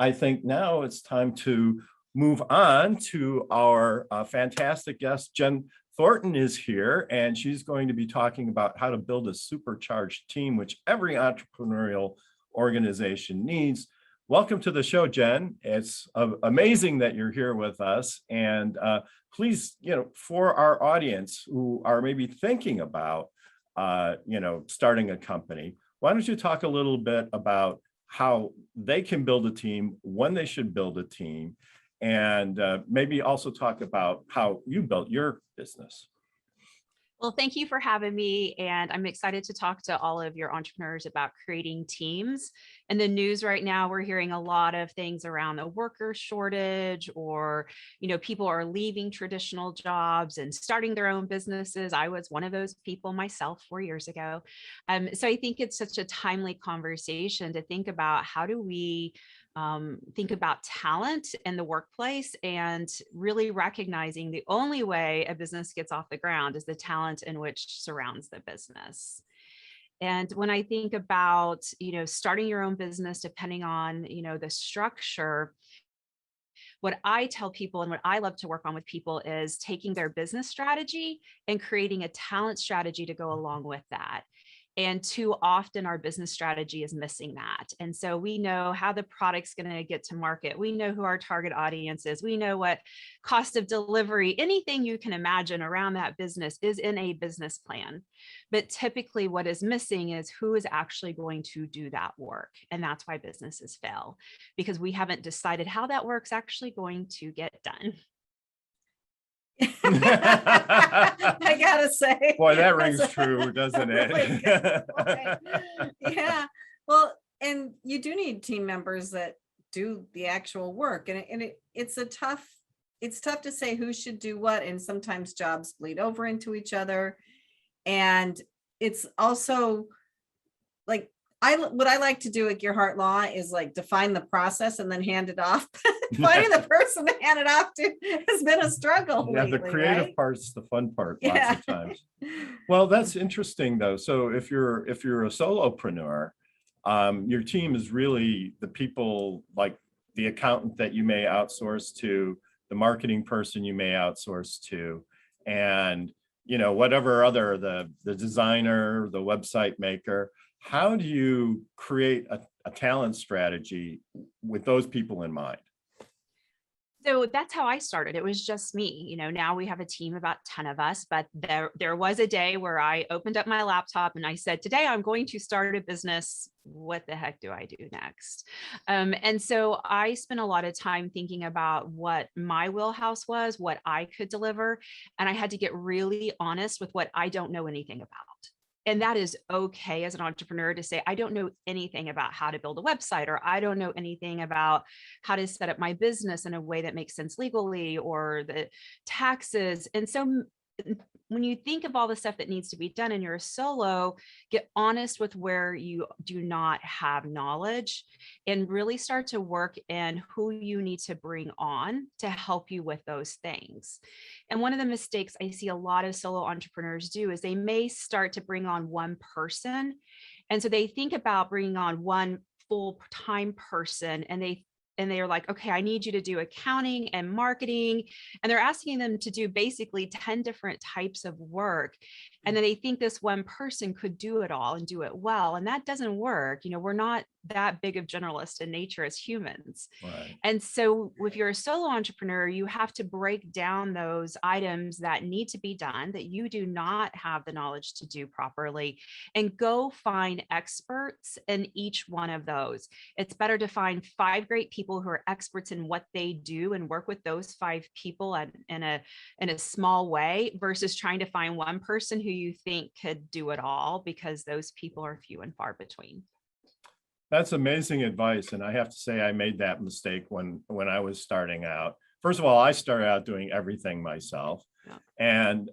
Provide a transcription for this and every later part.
I think now it's time to move on to our fantastic guest. Jen Thornton is here, and she's going to be talking about how to build a supercharged team, which every entrepreneurial organization needs. Welcome to the show, Jen. It's amazing that you're here with us. And please, for our audience who are maybe thinking about, starting a company, why don't you talk a little bit about how they can build a team, when they should build a team, and maybe also talk about how you built your business. Well, thank you for having me. And I'm excited to talk to all of your entrepreneurs about creating teams. In the news right now, we're hearing a lot of things around the worker shortage, or, people are leaving traditional jobs and starting their own businesses. I was one of those people myself 4 years ago. So I think it's such a timely conversation to think about how do we think about talent in the workplace, and really recognizing the only way a business gets off the ground is the talent in which surrounds the business. And when I think about, starting your own business, depending on, the structure, what I tell people and what I love to work on with people is taking their business strategy and creating a talent strategy to go along with that. And too often our business strategy is missing that. And so we know how the product's going to get to market. We know who our target audience is. We know what cost of delivery, anything you can imagine around that business is in a business plan. But typically what is missing is who is actually going to do that work. And that's why businesses fail, because we haven't decided how that work's actually going to get done. I gotta say, boy, that rings true, doesn't it? Yeah, well, and you do need team members that do the actual work, and it's tough to say who should do what, and sometimes jobs bleed over into each other, and it's also like what I like to do at Gearhart Law is like define the process and then hand it off. Finding the person to hand it off to has been a struggle. Yeah, lately, the creative right? part's the fun part. Yeah. Lots of times. Well, that's interesting though. So if you're a solopreneur, your team is really the people, like the accountant that you may outsource to, the marketing person you may outsource to, and whatever other, the designer, the website maker. How do you create a talent strategy with those people in mind? So that's how I started. It was just me. Now we have a team, about 10 of us, but there was a day where I opened up my laptop and I said, today I'm going to start a business. What the heck do I do next? And so I spent a lot of time thinking about what my wheelhouse was, what I could deliver. And I had to get really honest with what I don't know anything about. And that is okay as an entrepreneur to say, I don't know anything about how to build a website, or I don't know anything about how to set up my business in a way that makes sense legally, or the taxes. And so when you think of all the stuff that needs to be done and you're a solo, get honest with where you do not have knowledge, and really start to work in who you need to bring on to help you with those things. And one of the mistakes I see a lot of solo entrepreneurs do is they may start to bring on one person. And so they think about bringing on one full-time person, and they are like, okay, I need you to do accounting and marketing. And they're asking them to do basically 10 different types of work. And then they think this one person could do it all and do it well. And that doesn't work. We're not that big of generalists in nature as humans. Right. And so if you're a solo entrepreneur, you have to break down those items that need to be done that you do not have the knowledge to do properly, and go find experts in each one of those. It's better to find 5 great people who are experts in what they do and work with those 5 people in a small way, versus trying to find one person who you think could do it all, because those people are few and far between. That's amazing advice. And I have to say, I made that mistake when I was starting out. First of all, I started out doing everything myself. Yeah. And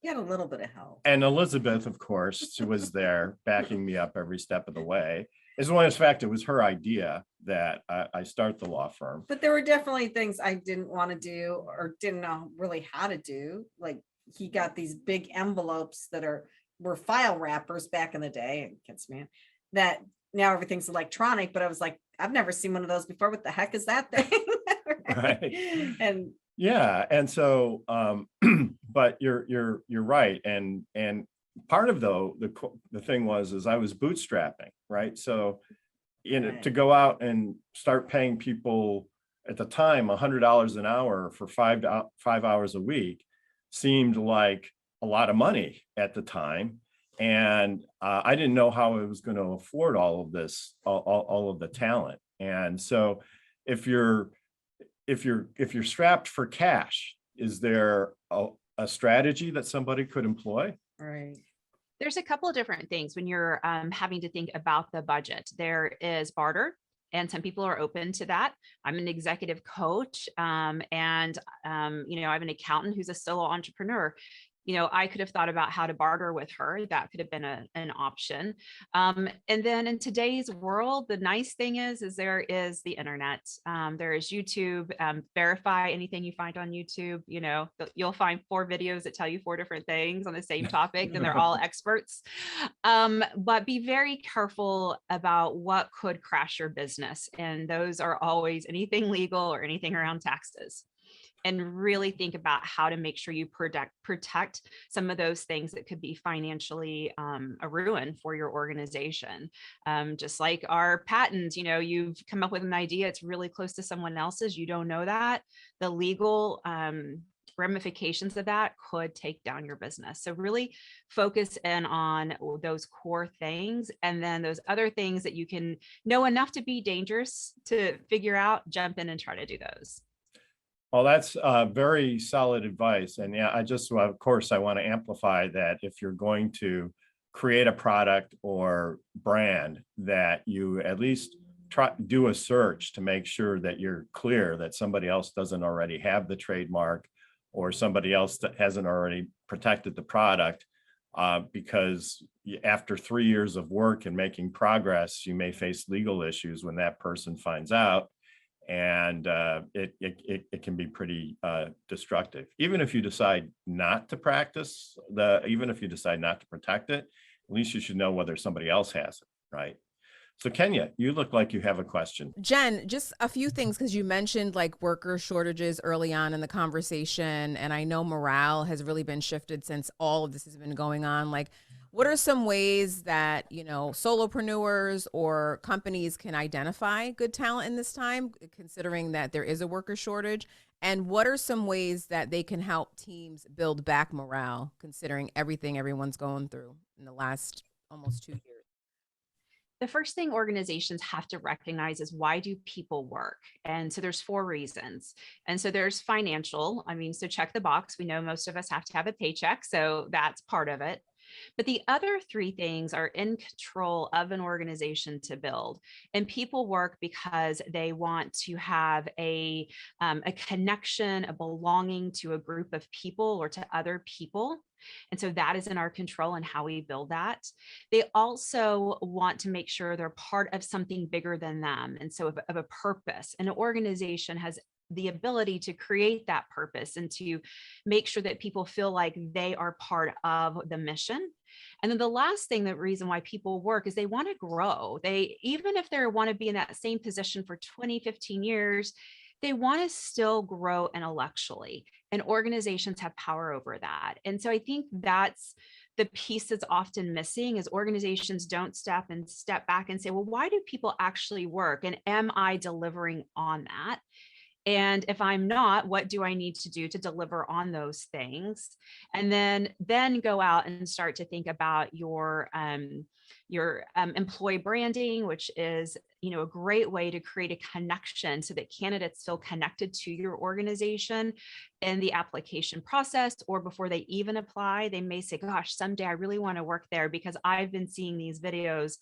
you had a little bit of help. And Elizabeth, of course, was there backing me up every step of the way. As a matter of fact, it was her idea that I start the law firm. But there were definitely things I didn't want to do or didn't know really how to do. Like, he got these big envelopes that were file wrappers back in the day, that now everything's electronic, but I was like, I've never seen one of those before. What the heck is that thing? Right. And Yeah. And so, but you're right. And part of the thing is I was bootstrapping, right? So, to go out and start paying people at the time $100 an hour for 5 hours a week seemed like a lot of money at the time. And I didn't know how I was going to afford all of this, all of the talent. And so if you're strapped for cash, is there a strategy that somebody could employ? right. There's a couple of different things when you're having to think about the budget. There is barter, and some people are open to that. I'm an executive coach, and I'm an accountant who's a solo entrepreneur. I could have thought about how to barter with her. That could have been an option. And then in today's world, the nice thing is there is the internet. There is YouTube. Verify anything you find on YouTube. You'll find 4 videos that tell you 4 different things on the same topic, and they're all experts. But be very careful about what could crash your business. And those are always anything legal or anything around taxes. And really think about how to make sure you protect some of those things that could be financially a ruin for your organization. Just like our patents, you've come up with an idea, it's really close to someone else's, you don't know that. The legal ramifications of that could take down your business. So really focus in on those core things, and then those other things that you can know enough to be dangerous to figure out, jump in and try to do those. Well, that's very solid advice. And yeah, of course, I want to amplify that if you're going to create a product or brand, that you at least do a search to make sure that you're clear that somebody else doesn't already have the trademark, or somebody else that hasn't already protected the product. Because after 3 years of work and making progress, you may face legal issues when that person finds out. And it can be pretty destructive. Even if you decide not to even if you decide not to protect it, at least you should know whether somebody else has it, right? So Kenya, you look like you have a question. Jen, just a few things, because you mentioned like worker shortages early on in the conversation, and I know morale has really been shifted since all of this has been going on. Like, what are some ways that, solopreneurs or companies can identify good talent in this time, considering that there is a worker shortage? And what are some ways that they can help teams build back morale, considering everything everyone's going through in the last almost 2 years? The first thing organizations have to recognize is, why do people work? And so there's 4 reasons. And so there's financial. So check the box. We know most of us have to have a paycheck, so that's part of it. But the other 3 things are in control of an organization to build. And people work because they want to have a connection, a belonging to a group of people or to other people. And so that is in our control and how we build that. They also want to make sure they're part of something bigger than them. And so of a purpose. And an organization has the ability to create that purpose and to make sure that people feel like they are part of the mission. And then the last thing, the reason why people work, is they want to grow. Even if they want to be in that same position for 20, 15 years, they want to still grow intellectually, and organizations have power over that. And so I think that's the piece that's often missing, is organizations don't step back and say, well, why do people actually work? And am I delivering on that? And if I'm not, what do I need to do to deliver on those things? And then go out and start to think about your employee branding, which is a great way to create a connection so that candidates feel connected to your organization in the application process, or before they even apply. They may say, gosh, someday I really want to work there because I've been seeing these videos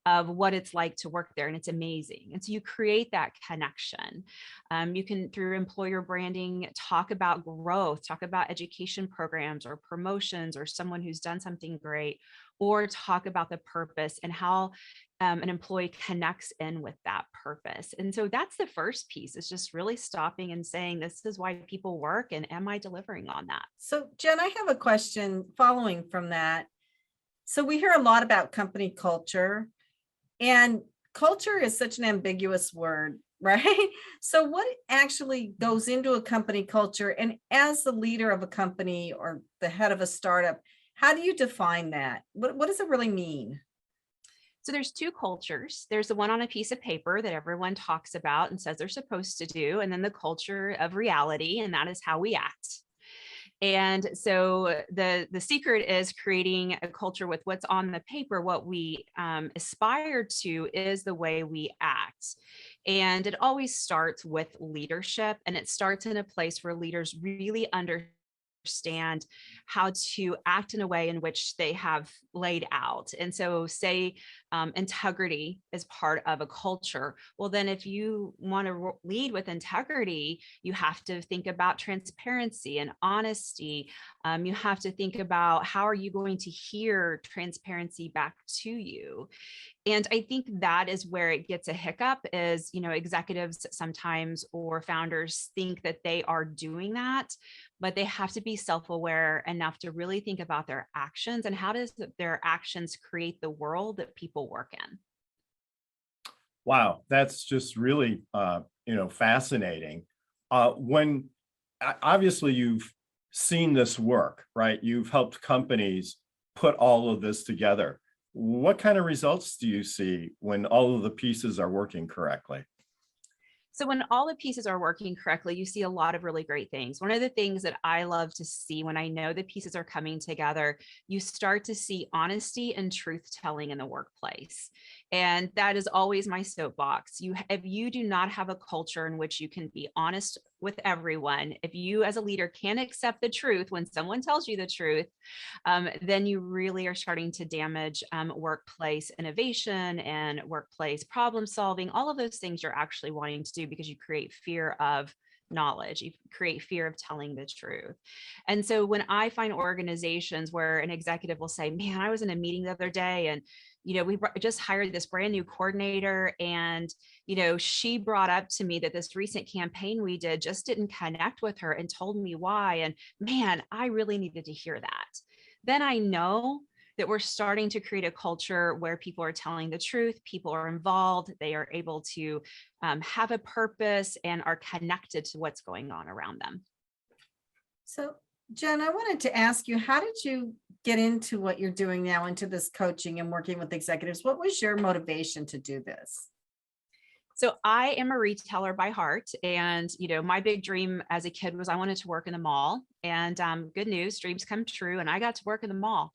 of what it's like to work there, and it's amazing. And so you create that connection. You can, through employer branding, talk about growth, talk about education programs or promotions, or someone who's done something great, or talk about the purpose and how an employee connects in with that purpose. And so that's the first piece, is just really stopping and saying, this is why people work, and am I delivering on that? So Jen, I have a question following from that. So we hear a lot about company culture, and culture is such an ambiguous word, right? So what actually goes into a company culture? And as the leader of a company or the head of a startup, how do you define that? What does it really mean? So there's two cultures. There's the one on a piece of paper that everyone talks about and says they're supposed to do, and then the culture of reality, and that is how we act. And so the secret is creating a culture with what's on the paper. What we aspire to is the way we act. And it always starts with leadership, and it starts in a place where leaders really understand how to act in a way in which they have laid out. And so say integrity is part of a culture. Well, then if you want to lead with integrity, you have to think about transparency and honesty. You have to think about how are you going to hear transparency back to you. And I think that is where it gets a hiccup is, executives sometimes or founders think that they are doing that, but they have to be self-aware enough to really think about their actions and how does their actions create the world that people work in. Wow, that's just really, fascinating. When obviously you've seen this work, right? You've helped companies put all of this together. What kind of results do you see when all of the pieces are working correctly? So when all the pieces are working correctly, you see a lot of really great things. One of the things that I love to see when I know the pieces are coming together, you start to see honesty and truth telling in the workplace. And that is always my soapbox. If you do not have a culture in which you can be honest with everyone, if you as a leader can't accept the truth when someone tells you the truth, then you really are starting to damage workplace innovation and workplace problem solving, all of those things you're actually wanting to do because you create fear of knowledge, you create fear of telling the truth. And so when I find organizations where an executive will say, man, I was in a meeting the other day and we just hired this brand new coordinator and, she brought up to me that this recent campaign we did just didn't connect with her and told me why. And man, I really needed to hear that. Then I know that we're starting to create a culture where people are telling the truth, people are involved, they are able to have a purpose and are connected to what's going on around them. So, Jen, I wanted to ask you, how did you get into what you're doing now, into this coaching and working with executives? What was your motivation to do this? So I am a retailer by heart. And, my big dream as a kid was I wanted to work in the mall. And good news, dreams come true. And I got to work in the mall.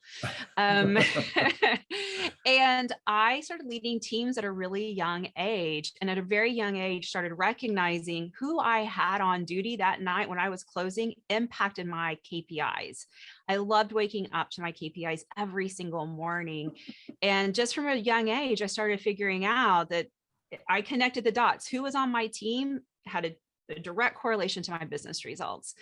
Um, and I started leading teams at a really young age. And at a very young age, started recognizing who I had on duty that night when I was closing impacted my KPIs. I loved waking up to my KPIs every single morning. And just from a young age, I started figuring out that I connected the dots. Who was on my team had a direct correlation to my business results.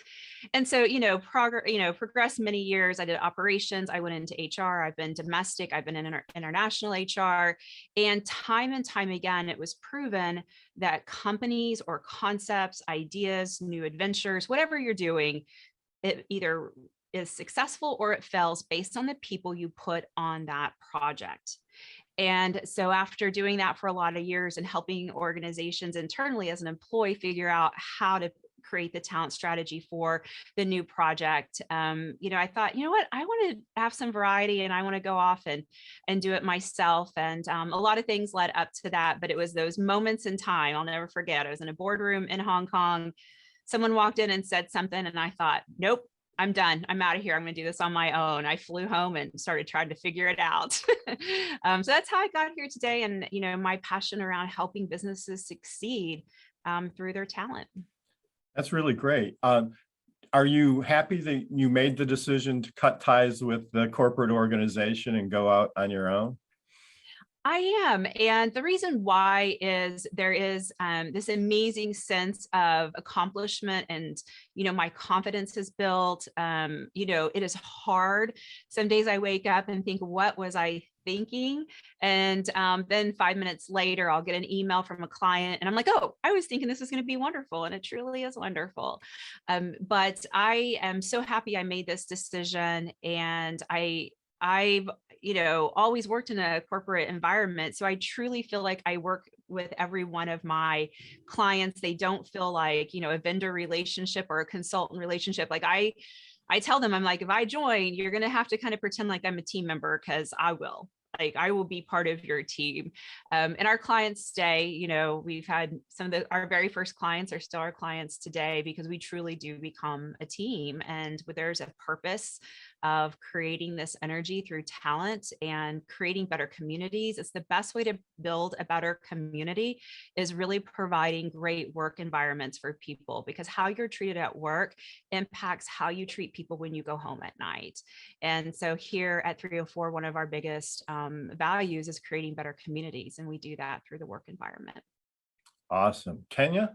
And so, progressed many years. I did operations. I went into HR. I've been domestic. I've been in international HR. And time again, it was proven that companies or concepts, ideas, new adventures, whatever you're doing, it either is successful or it fails based on the people you put on that project. And so after doing that for a lot of years and helping organizations internally as an employee figure out how to create the talent strategy for the new project, I thought, what, I want to have some variety and I want to go off and do it myself. And a lot of things led up to that, but it was those moments in time I'll never forget. I was in a boardroom in Hong Kong. Someone walked in and said something and I thought, nope, I'm done. I'm out of here. I'm going to do this on my own. I flew home and started trying to figure it out. So that's how I got here today. And, my passion around helping businesses succeed through their talent. That's really great. Are you happy that you made the decision to cut ties with the corporate organization and go out on your own? I am. And the reason why is there is this amazing sense of accomplishment and, my confidence is built. It is hard. Some days I wake up and think, what was I thinking? And then 5 minutes later, I'll get an email from a client and I'm like, oh, I was thinking this is going to be wonderful. And it truly is wonderful. But I am so happy I made this decision. And I've, always worked in a corporate environment. So I truly feel like I work with every one of my clients. They don't feel like, a vendor relationship or a consultant relationship. Like I tell them, I'm like, if I join, you're going to have to kind of pretend like I'm a team member, because I will. Like, I will be part of your team. And our clients stay, we've had our very first clients are still our clients today, because we truly do become a team. And there's a purpose of creating this energy through talent and creating better communities. It's the best way to build a better community, is really providing great work environments for people, because how you're treated at work impacts how you treat people when you go home at night. And so here at 304, one of our biggest values is creating better communities. And we do that through the work environment. Awesome. Kenya?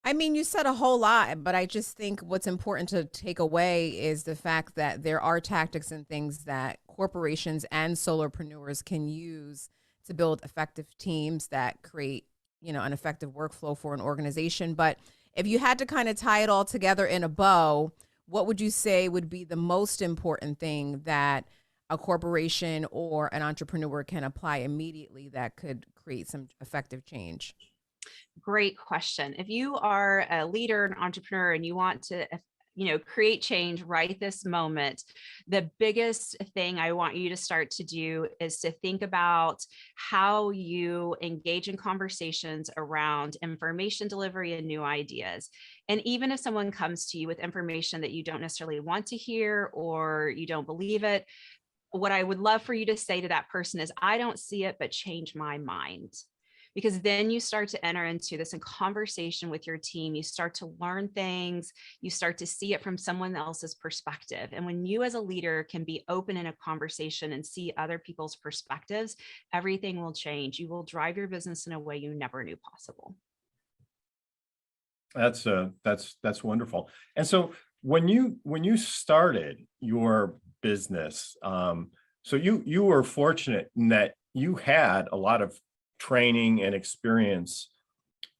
I mean, you said a whole lot, but I just think what's important to take away is the fact that there are tactics and things that corporations and solopreneurs can use to build effective teams that create, an effective workflow for an organization. But if you had to kind of tie it all together in a bow, what would you say would be the most important thing that a corporation or an entrepreneur can apply immediately that could create some effective change? Great question. If you are a leader, an entrepreneur, and you want to, create change right this moment, the biggest thing I want you to start to do is to think about how you engage in conversations around information delivery and new ideas. And even if someone comes to you with information that you don't necessarily want to hear, or you don't believe it, what I would love for you to say to that person is, I don't see it, but change my mind. Because then you start to enter into this in conversation with your team. You start to learn things. You start to see it from someone else's perspective. And when you as a leader can be open in a conversation and see other people's perspectives, everything will change. You will drive your business in a way you never knew possible. That's wonderful. And so when you started your business, so you were fortunate in that you had a lot of training and experience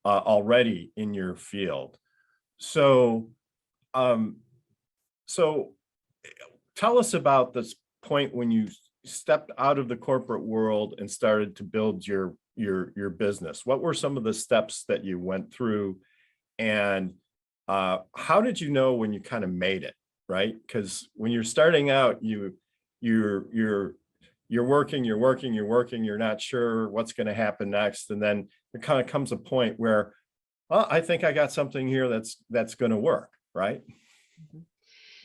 already in your field. So tell us about this point when you stepped out of the corporate world and started to build your business. What were some of the steps that you went through, and how did you know when you kind of made it, right? Because when you're starting out, you're working, you're not sure what's going to happen next. And then there kind of comes a point where, well, I think I got something here that's going to work, right? Mm-hmm.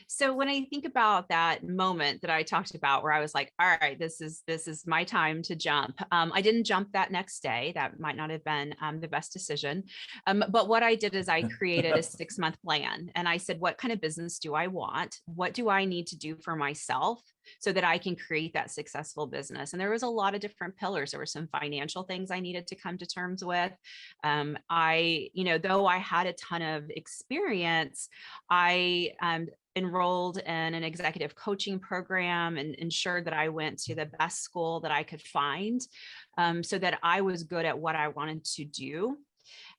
So when I think about that moment that I talked about, where I was like, all right, this is my time to jump. I didn't jump that next day. That might not have been the best decision. But what I did is I created a 6-month plan, and I said, what kind of business do I want? What do I need to do for myself so that I can create that successful business? And there was a lot of different pillars. There were some financial things I needed to come to terms with. Though I had a ton of experience, I enrolled in an executive coaching program and ensured that I went to the best school that I could find, so that I was good at what I wanted to do.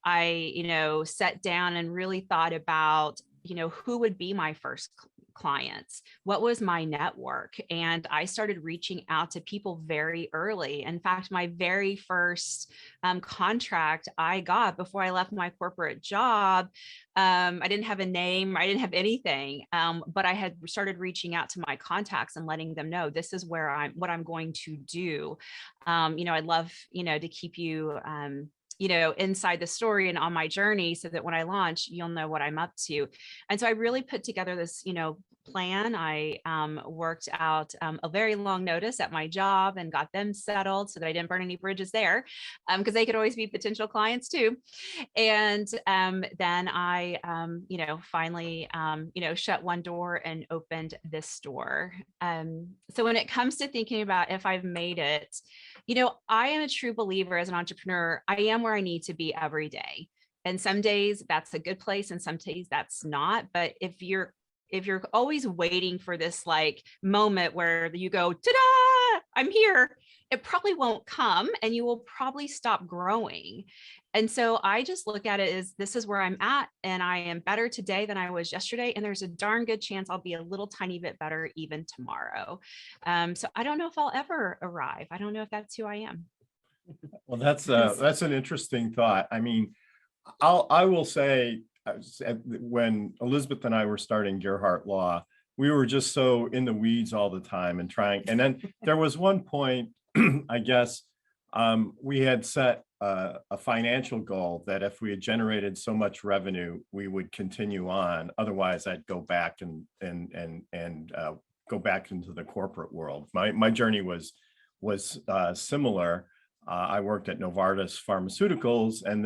I, sat down and really thought about, who would be my first clients? What was my network? And I started reaching out to people very early. In fact, my very first contract I got before I left my corporate job, I didn't have a name, I didn't have anything, but I had started reaching out to my contacts and letting them know this is what I'm going to do. I'd love, to keep you inside the story and on my journey, so that when I launch, you'll know what I'm up to. And so I really put together this, plan. I worked out a very long notice at my job and got them settled so that I didn't burn any bridges there, because they could always be potential clients too. And then I, finally, shut one door and opened this door. So when it comes to thinking about if I've made it, I am a true believer as an entrepreneur. I am where I need to be every day. And some days that's a good place, and some days that's not. But if you're always waiting for this like moment where you go, ta-da, I'm here, it probably won't come, and you will probably stop growing. And so I just look at it as this is where I'm at, and I am better today than I was yesterday. And there's a darn good chance I'll be a little tiny bit better even tomorrow. So I don't know if I'll ever arrive. I don't know if that's who I am. Well, that's an interesting thought. I mean, I will say, when Elizabeth and I were starting Gearhart Law, we were just so in the weeds all the time and trying. And then there was one point, I guess, we had set a financial goal that if we had generated so much revenue, we would continue on. Otherwise, I'd go back and go back into the corporate world. My journey was similar. I worked at Novartis Pharmaceuticals and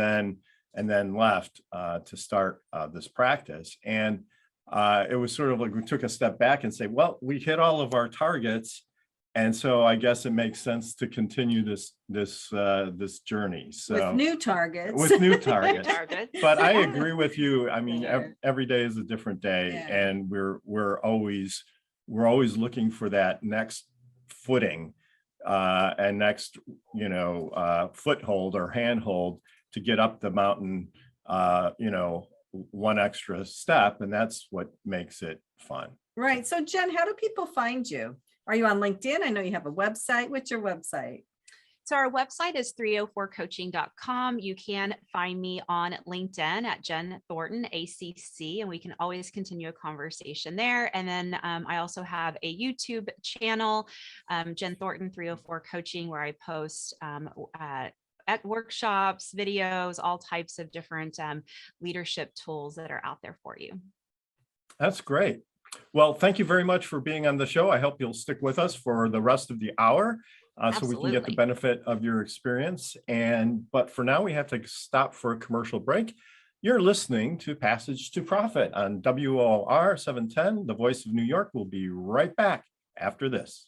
then left to start this practice. And it was sort of like we took a step back and say, well, we hit all of our targets. And so I guess it makes sense to continue this journey. So with new targets. With new targets. Targets. But I agree with you. I mean, Yeah. every day is a different day, Yeah. and we're always looking for that next footing and next, foothold or handhold to get up the mountain, one extra step, and that's what makes it fun. Right. So Jen, how do people find you? Are you on LinkedIn? I know you have a website. What's your website? So our website is 304coaching.com. You can find me on LinkedIn at Jen Thornton, ACC, and we can always continue a conversation there. And then I also have a YouTube channel, Jen Thornton 304 Coaching, where I post at workshops, videos, all types of different leadership tools that are out there for you. That's great. Well, thank you very much for being on the show. I hope you'll stick with us for the rest of the hour so we can get the Absolutely. benefit of your experience. But for now, we have to stop for a commercial break. You're listening to Passage to Profit on WOR 710, the Voice of New York. We'll be right back after this.